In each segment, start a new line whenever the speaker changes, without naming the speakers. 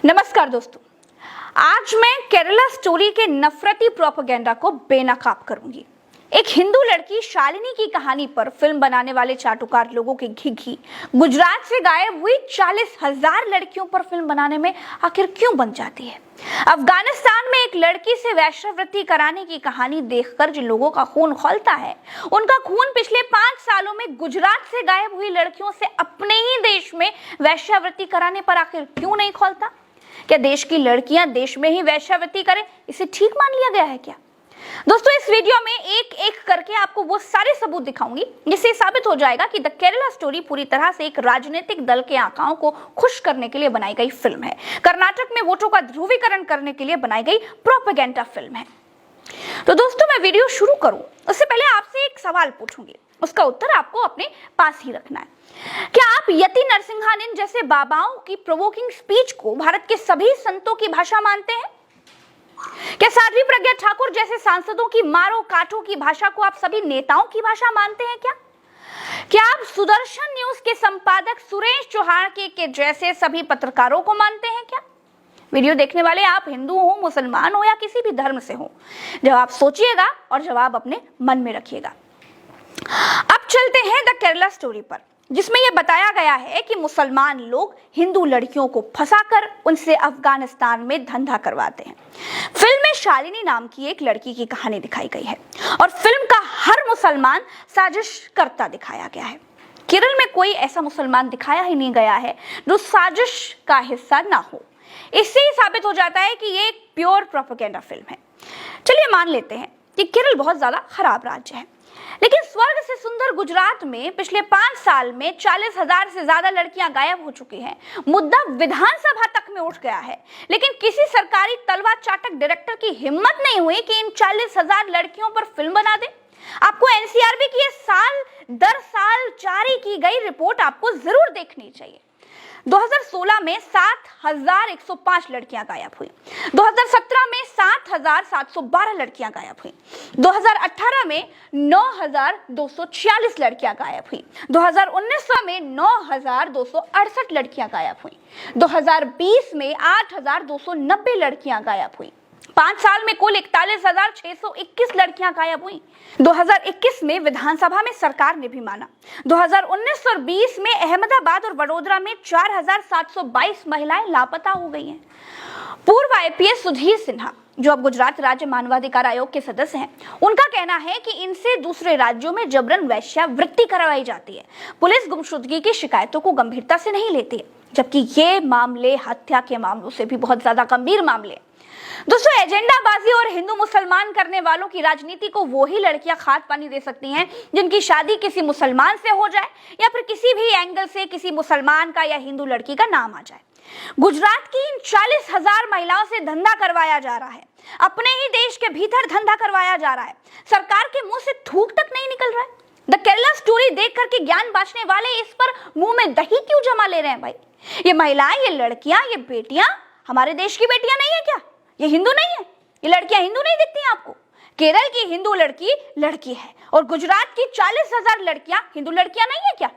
नमस्कार दोस्तों, आज मैं केरला स्टोरी के नफरती प्रोपेगेंडा को बेनकाब करूंगी। एक हिंदू लड़की शालिनी की कहानी पर फिल्म बनाने वाले चाटुकार लोगों की घिघी गुजरात से गायब हुई 40,000 लड़कियों पर फिल्म बनाने में आखिर क्यों बन जाती है। अफगानिस्तान में एक लड़की से वेश्यावृत्ति कराने की कहानी देखकर जिन लोगों का खून खौलता है, उनका खून पिछले 5 सालों में गुजरात से गायब हुई लड़कियों से अपने ही देश में वेश्यावृत्ति कराने पर आखिर क्यों नहीं खौलता। क्या देश की लड़कियां देश में ही वेश्यावृत्ति करें, इसे ठीक मान लिया गया है क्या? दोस्तों, इस वीडियो में एक एक करके आपको वो सारे सबूत दिखाऊंगी जिससे साबित हो जाएगा कि द केरला स्टोरी पूरी तरह से एक राजनीतिक दल के आकाओं को खुश करने के लिए बनाई गई फिल्म है। कर्नाटक में वोटों का ध्रुवीकरण करने के लिए बनाई गई प्रोपेगेंडा फिल्म है। तो दोस्तों, मैं वीडियो शुरू करूं उससे पहले आपसे एक सवाल पूछूंगी, उसका उत्तर आपको अपने पास ही रखना है। क्या आप यति नरसिंहानन जैसे बाबाओं की प्रोवोकिंग स्पीच को भारत के सभी संतों की भाषा मानते हैं? क्या साध्वी प्रज्ञा ठाकुर जैसे सांसदों की मारो काटो की भाषा को आप सभी नेताओं की भाषा मानते हैं क्या आप सुदर्शन न्यूज के संपादक सुरेश चौहान के जैसे सभी पत्रकारों को मानते हैं क्या? वीडियो देखने वाले आप हिंदू हो, मुसलमान हो या किसी भी धर्म से हो, जवाब सोचिएगा और जवाब अपने मन में रखिएगा। अब चलते हैं द केरला स्टोरी पर, जिसमें यह बताया गया है कि मुसलमान लोग हिंदू लड़कियों को फंसाकर उनसे अफगानिस्तान में धंधा करवाते हैं। फिल्म में शालिनी नाम की एक लड़की की कहानी दिखाई गई है और फिल्म का हर मुसलमान साजिश करता दिखाया गया है। केरल में कोई ऐसा मुसलमान दिखाया ही नहीं गया है जो साजिश का हिस्सा ना हो। इससे ही साबित हो जाता है कि ये एक प्योर प्रोपेगेंडा फिल्म है। चलिए मान लेते हैं कि केरल बहुत ज्यादा खराब राज्य है, लेकिन स्वर्ग से सुंदर गुजरात में पिछले 5 साल में 40,000 से ज्यादा लड़कियां गायब हो चुकी हैं। मुद्दा विधानसभा तक में उठ गया है, लेकिन किसी सरकारी तलवा चाटक डायरेक्टर की हिम्मत नहीं हुई कि इन 40,000 लड़कियों पर फिल्म बना दे। आपको एनसीआरबी की साल दर साल जारी की गई रिपोर्ट आपको जरूर देखनी चाहिए। 2016 में 7,105 लड़कियां गायब हुई, 2017 में 7,712 लड़कियां गायब हुई, 2018 में 9,246 लड़कियां गायब हुई, 2019 में 9,268 लड़कियां गायब हुई, 2020 में 8,290 लड़कियां गायब हुई। 5 साल में कुल 41,621 लड़कियां गायब हुई। 2021 में विधानसभा में सरकार ने भी माना। 2019 और 20 में अहमदाबाद और वडोदरा में 4,722 महिलाएं लापता हो गई हैं। पूर्व आईपीएस सुधीर सिन्हा, जो अब गुजरात राज्य मानवाधिकार आयोग के सदस्य हैं, उनका कहना है कि इनसे दूसरे राज्यों में जबरन वेश्यावृत्ति करवाई जाती है। पुलिस गुमशुदगी की शिकायतों को गंभीरता से नहीं लेती है, जबकि ये मामले हत्या के मामलों से भी बहुत ज्यादा गंभीर मामले। दोस्तों, एजेंडाबाजी और हिंदू मुसलमान करने वालों की राजनीति को वो ही लड़कियां खाद पानी दे सकती हैं जिनकी शादी किसी मुसलमान से हो जाए या फिर किसी भी एंगल से किसी मुसलमान का या हिंदू लड़की का नाम आ जाए। गुजरात की इन 40,000 महिलाओं से धंधा करवाया जा रहा है, अपने ही देश के भीतर धंधा करवाया जा रहा है। सरकार के मुंह से थूक तक नहीं निकल रहा है। द केरला स्टोरी देख करके ज्ञान बांटने वाले इस पर मुंह में दही क्यों जमा ले रहे हैं भाई? ये महिलाएं, ये लड़कियां, ये बेटियां हमारे देश की बेटियां नहीं है क्या? ये हिंदू नहीं है? ये लड़कियां हिंदू नहीं दिखती हैं आपको? केरल की हिंदू लड़की लड़की है और गुजरात की 40,000 लड़कियां हिंदू लड़कियां नहीं है क्या?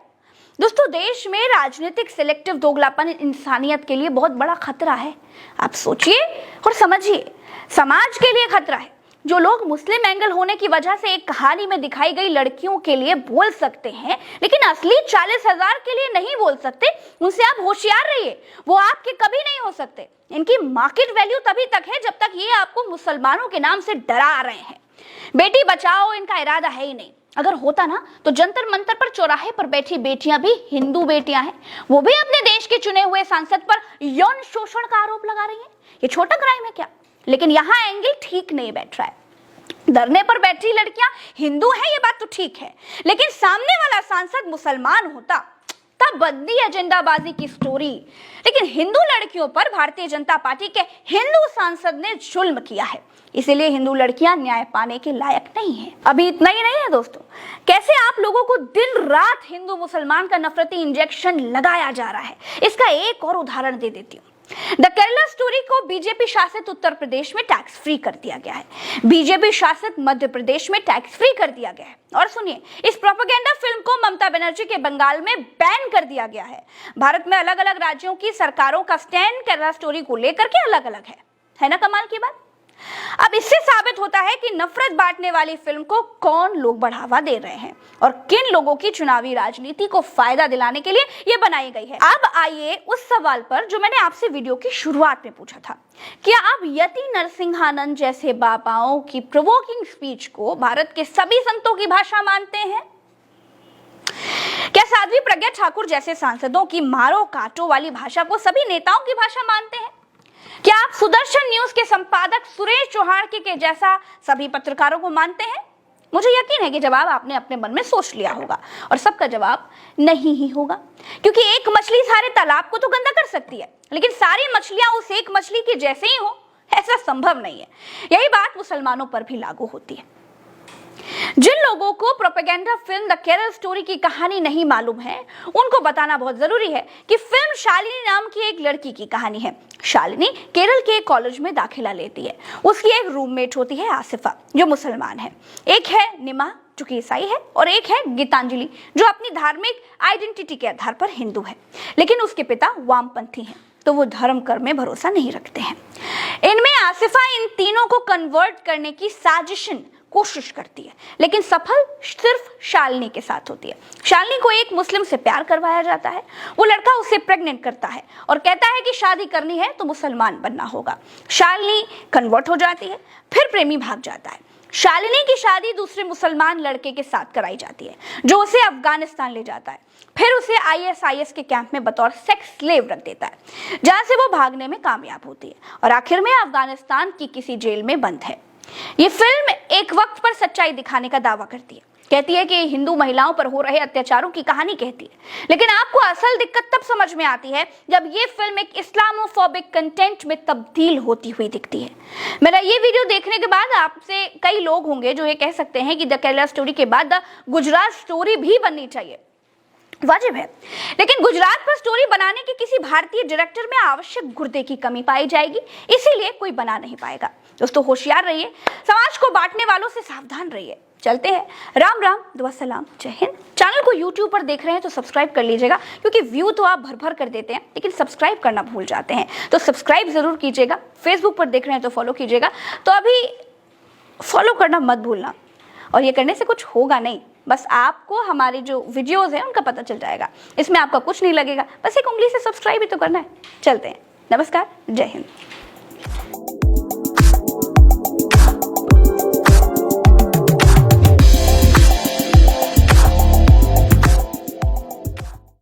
दोस्तों, देश में राजनीतिक सिलेक्टिव दोगलापन इंसानियत के लिए बहुत बड़ा खतरा है। आप सोचिए और समझिए, समाज के लिए खतरा है। जो लोग मुस्लिम एंगल होने की वजह से एक कहानी में दिखाई गई लड़कियों के लिए बोल सकते हैं, लेकिन असली 40,000 के लिए नहीं बोल सकते, उनसे आप होशियार रहिए, वो आपके कभी नहीं हो सकते। इनकी मार्केट वैल्यू तभी तक है जब तक ये आपको मुसलमानों के नाम से डरा रहे हैं। बेटी बचाओ इनका इरादा है ही नहीं। अगर होता ना तो जंतर मंतर पर चौराहे पर बैठी बेटियां भी हिंदू बेटियां हैं, वो भी अपने देश के चुने हुए सांसद पर यौन शोषण का आरोप लगा रही हैं। ये छोटा क्राइम है क्या? लेकिन यहाँ एंगल ठीक नहीं बैठ रहा है। धरने पर बैठी लड़कियां हिंदू हैं, ये बात तो ठीक है, लेकिन सामने वाला सांसद मुसलमान होता तब बनती एजेंडाबाजी की स्टोरी। लेकिन हिंदू लड़कियों पर भारतीय जनता पार्टी के हिंदू सांसद ने जुल्म किया है, इसीलिए हिंदू लड़कियां न्याय पाने के लायक नहीं है। अभी इतना ही नहीं है दोस्तों, कैसे आप लोगों को दिन रात हिंदू मुसलमान का नफरती इंजेक्शन लगाया जा रहा है, इसका एक और उदाहरण दे देती हूँ। द केरला स्टोरी को बीजेपी शासित उत्तर प्रदेश में टैक्स फ्री कर दिया गया है, बीजेपी शासित मध्य प्रदेश में टैक्स फ्री कर दिया गया है। और सुनिए, इस प्रोपेगेंडा फिल्म को ममता बनर्जी के बंगाल में बैन कर दिया गया है। भारत में अलग अलग राज्यों की सरकारों का स्टैंड केरला स्टोरी को लेकर के अलग अलग है ना कमाल की बात। अब इससे साबित होता है कि नफरत बांटने वाली फिल्म को कौन लोग बढ़ावा दे रहे हैं और किन लोगों की चुनावी राजनीति को फायदा दिलाने के लिए ये बनाई गई है। अब आइए उस सवाल पर जो मैंने आपसे वीडियो की शुरुआत में पूछा था, क्या आप यति नरसिंहानंद जैसे बाबाओं की प्रोवोकिंग स्पीच को भारत के सभी संतों की भाषा मानते हैं? क्या साध्वी प्रज्ञा ठाकुर जैसे सांसदों की मारो काटो वाली भाषा को सभी नेताओं की भाषा मानते हैं? क्या आप सुदर्शन न्यूज के संपादक सुरेश चौहान के जैसा सभी पत्रकारों को मानते हैं? मुझे यकीन है कि जवाब आपने अपने मन में सोच लिया होगा और सबका जवाब नहीं ही होगा, क्योंकि एक मछली सारे तालाब को तो गंदा कर सकती है, लेकिन सारी मछलियां उस एक मछली के जैसे ही हो ऐसा संभव नहीं है। यही बात मुसलमानों पर भी लागू होती है। जिन लोगों को propaganda film the Kerala story की कहानी नहीं मालूम है, उनको बताना बहुत जरूरी है कि फिल्म शालिनी नाम की एक लड़की की कहानी है। शालिनी केरल के एक कॉलेज में दाखिला लेती है। उसकी एक रूममेट होती है आसिफा, जो मुसलमान है। एक है निमा, जो कि ईसाई है, और एक है गीतांजलि, जो अपनी धार्मिक आइडेंटिटी के आधार पर हिंदू है, लेकिन उसके पिता वामपंथी हैं, तो वो धर्म कर्म में भरोसा नहीं रखते हैं। इनमें आसिफा इन तीनों को कन्वर्ट करने की साजिशन कोशिश करती है, लेकिन सफल सिर्फ शालिनी के साथ होती है। शालिनी को एक मुस्लिम से प्यार करवाया जाता है। वो लड़का उसे प्रेग्नेंट करता है और कहता है कि शादी करनी है तो मुसलमान बनना होगा। शालिनी कन्वर्ट हो जाती है, फिर प्रेमी भाग जाता है। शालिनी की शादी दूसरे मुसलमान लड़के के साथ कराई जाती है, जो उसे अफगानिस्तान ले जाता है। फिर उसे ISIS के कैंप में बतौर सेक्स स्लेव रख देता है, जहां से वो भागने में कामयाब होती है और आखिर में अफगानिस्तान की किसी जेल में बंद है। ये फिल्म एक वक्त पर सच्चाई दिखाने का दावा करती है, कहती है कि हिंदू महिलाओं पर हो रहे अत्याचारों की कहानी कहती है, लेकिन आपको असल दिक्कत तब समझ में आती है जब ये फिल्म एक इस्लामोफोबिक कंटेंट में तब्दील होती हुई दिखती है। मेरा ये वीडियो देखने के बाद आपसे कई लोग होंगे जो ये कह सकते हैं कि द केरला स्टोरी के बाद द गुजरात स्टोरी भी बननी चाहिए। वाजिब है, लेकिन गुजरात पर स्टोरी बनाने के किसी भारतीय डायरेक्टर में आवश्यक गुर्दे की कमी पाई जाएगी, इसीलिए कोई बना नहीं पाएगा। दोस्तों होशियार रहिए, समाज को बांटने वालों से सावधान रहिए। चलते हैं, राम राम, दुआ सलाम, जय हिंद। चैनल को YouTube पर देख रहे हैं तो सब्सक्राइब कर लीजिएगा, क्योंकि व्यू तो आप भर भर कर देते हैं लेकिन सब्सक्राइब करना भूल जाते हैं, तो सब्सक्राइब जरूर कीजिएगा। फेसबुक पर देख रहे हैं तो फॉलो कीजिएगा, तो अभी फॉलो करना मत भूलना, और ये करने से कुछ होगा नहीं, बस आपको हमारे जो वीडियोस हैं उनका पता चल जाएगा। इसमें आपका कुछ नहीं लगेगा, बस एक उंगली से सब्सक्राइब ही तो करना है। चलते हैं, नमस्कार, जय हिंद।